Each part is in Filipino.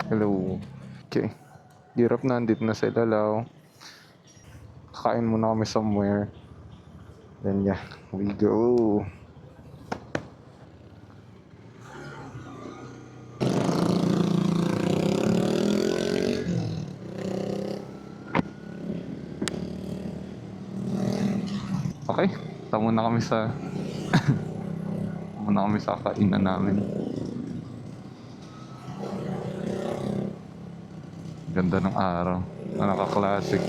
Hello. Okay. Hirap na, andito na sa Ilalao. Kakain muna kami somewhere. Then yeah, we go. Okay, tama na kami sa muna kami sa kainan namin. Ganda ng araw. Naka-classic.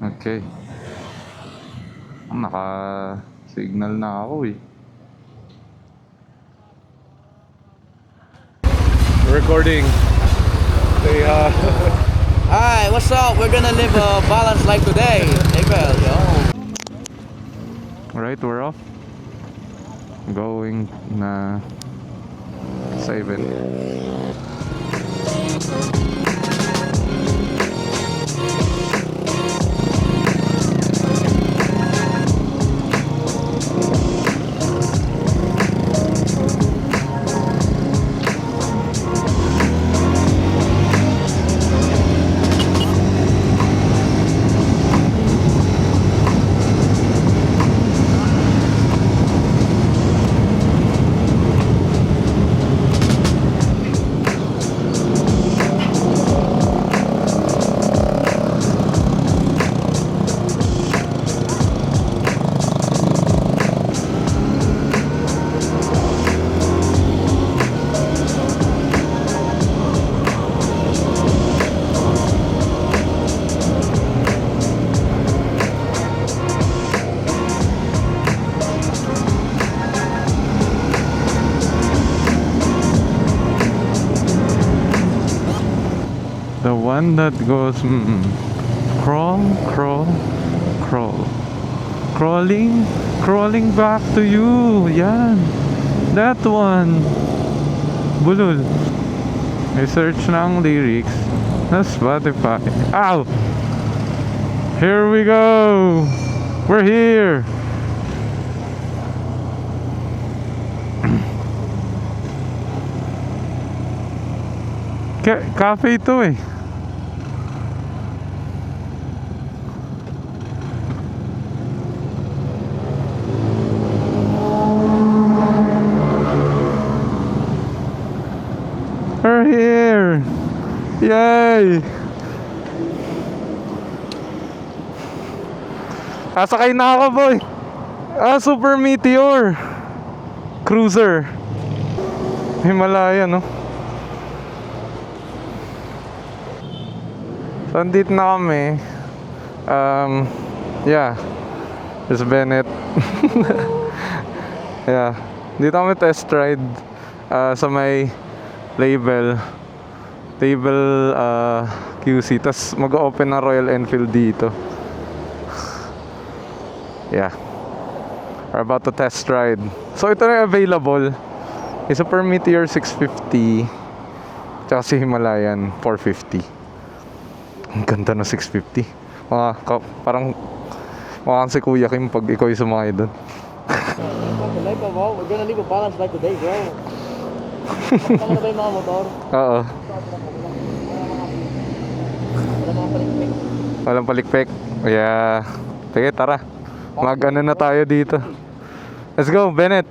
Okay. Naka-signal na ako eh. Recording. Say Hi, what's up? We're gonna live a balanced life today. Hey, well, yo. Alright, we're off. Going na sa event. The one that goes crawl, crawl, crawl. Crawling back to you. Yan. That one. Bulol. I-search na ang lyrics na Spotify. Ow! Here we go! We're here! Cafe ito eh. We're here! Yay! Sakay na ako, boy! Super Meteor! Cruiser! Himalaya, no? So, andito na kami. Yeah. It's Bennett. Yeah. Dito kami test ride sa may label QC. Tas mag-open na Royal Enfield dito. Yeah. We're about to test ride. So ito na available. Isa per Meteor 650. Tsaka si Himalayan 450. Ang ganda ng 650. Parang mukhang si Kuya Kim pag ikaw yung sumakay doon. We're gonna live a balanced life today, bro. Ano ba yung mga motor? Oo. Wala mga palikpik. Walang palikpik. Yeah. Sige, tara. Mag-ano na tayo dito. Let's go, Bennett.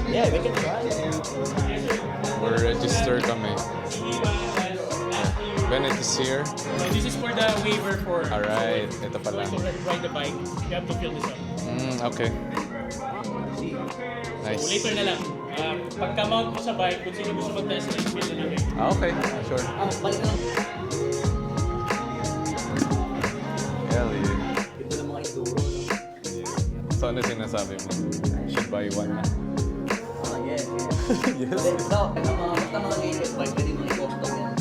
Yeah, we can try. We're register kami. Bennett is here. This is for the waiver for Alright, ito pala. to ride the bike. You have to fill this up. Okay. So Nice. later na lang. Pagka-mount mo sa bike, kung sino gusto mag-test ride, fill na namin. Okay, sure. Balik na lang. Hell yeah. Ito ng mga enduro. So ano sinasabi mo? Should buy one na? Yes. Yes. So, basta mga latest bike, pwede mga i-custom yan.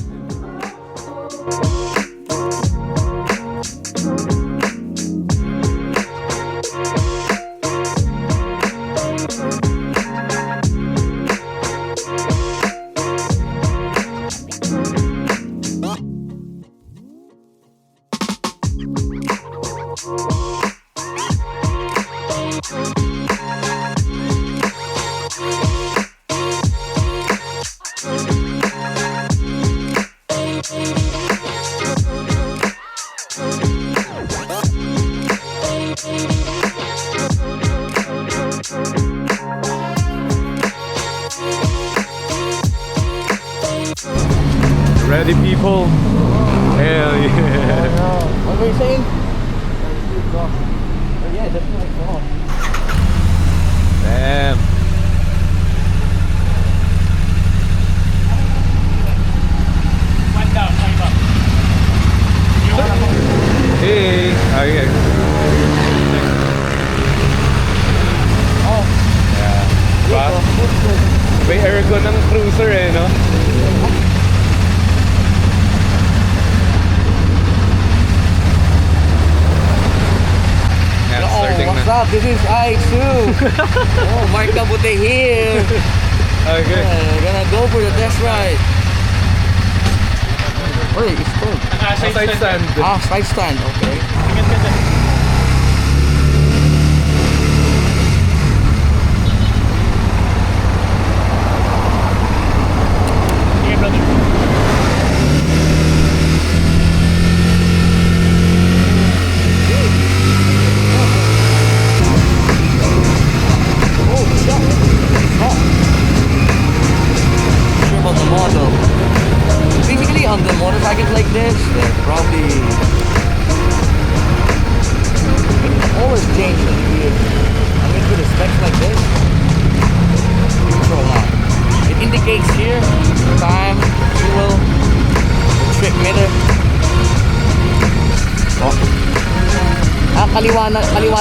Ready people? Hell yeah. What were you saying? Oh, yeah, that's my phone. Damn. One down, five up. Hey. Okay. Oh, Yeah. Diba? May aircon ng cruiser eh, no? Yeah, starting what's na. up? This is I2. Oh, Mark Cabute here. Okay. We're gonna go for the test ride. Oy, it's cold. Side stand. Ah, side stand. Okay. Ingat ka dyan. Sige, brother. Oh, shit. Oh. Sure about the model. Basically, on the motorcycles like this, they're probably always change the gear. I mean, with the specs like this, neutral now. It indicates here time, fuel, trip meter. Oh. Ah, kaliwa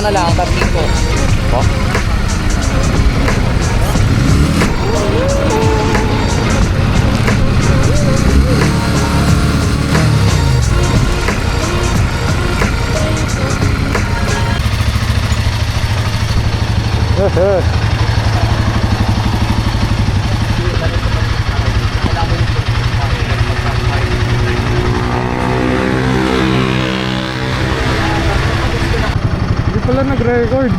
na lang, tapos dito. Oh. Hindi pala nag-record.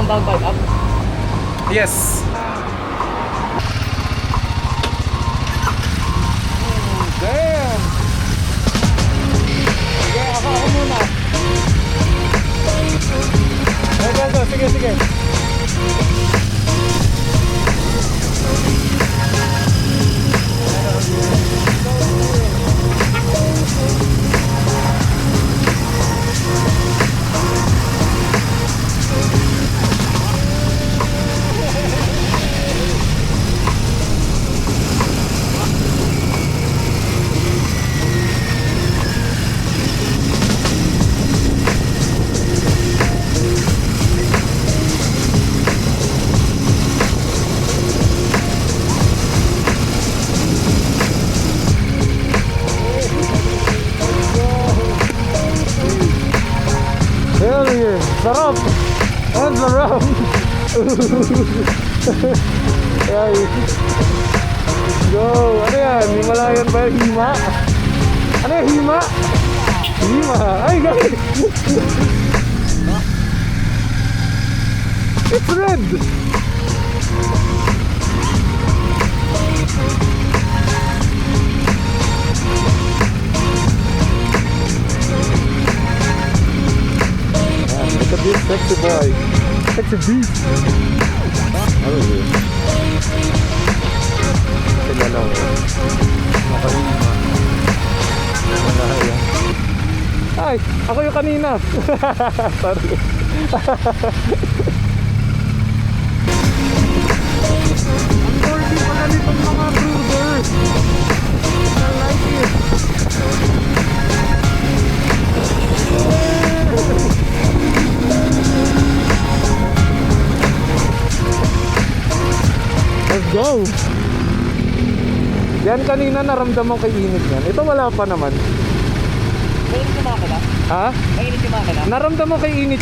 one down, five up. Yes! Damn! Sige, ako muna. Sige, sige. Hell yeah! Sarap! Ang sarap! Ay. Go! Ano yan? Himalayan ba yung hima? Ano yung hima? Hima! Ay, guys! It's red! Look at this sexy boy. Sexy beast. Ano yun? Kilala ko. Makalima. Malaya. Ay! Ako yung kanina! Sorry. Ang corny pa ganitong mga brothers. I like it. Let's go! Yan kanina naramdaman kay init yan. Ito wala pa naman. Mainit yung makina. Ha? Mainit yung makina. Naramdaman kay init.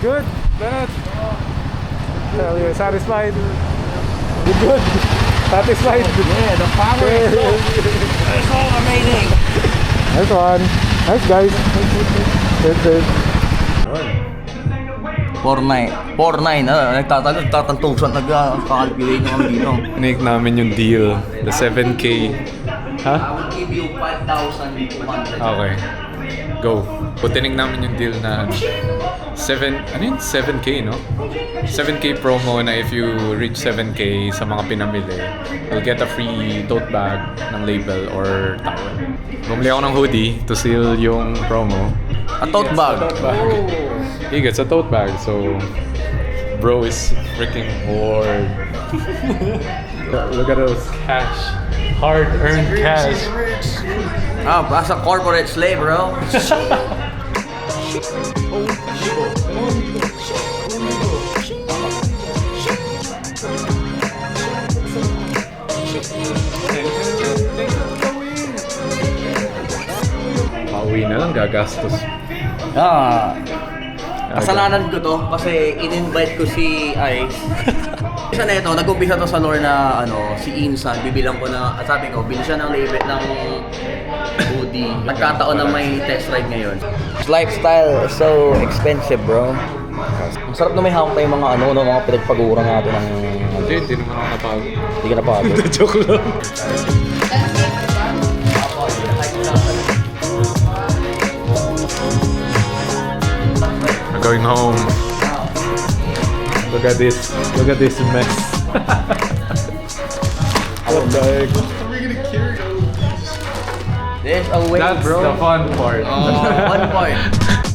Good, Bennett. Hell yeah, satisfied. You're good. Satisfied. Yeah, the power is so amazing. Nice one. Nice guys. Good. 4-9, nagtatantusan, nagkakalculate nyo kami dito. Make namin yung deal. The 7K. Ha? I will give you 5,200. Okay. Go. Putining namin yung deal na 7K, no? 7K promo na if you reach 7K sa mga pinamili, you'll get a free tote bag ng label or towel. Bumili ako ng hoodie to seal yung promo. A tote bag. He gets a tote bag, so bro is freaking bored. Look at those cash. Hard-earned cash. Ah, as a corporate slave, bro. Pauwi na lang, gagastos. Kasalanan ko to kasi in-invite ko si Ice. Isa na ito, nag-umpisa to sa lore na si Insan, bibilang ko na, sabi ko, bili siya ng label ng hoodie. Nagkataon na may test ride ngayon. Lifestyle is so expensive, bro. Ang sarap na may hawak tayong mga ano, no, mga pinagpagura natin ng... Hindi naman ako napagod. Hindi ka napagod. Joke lang. We're going home. Look at this. Look at this mess. What the heck? There's a way, That's bro. the fun part. One part.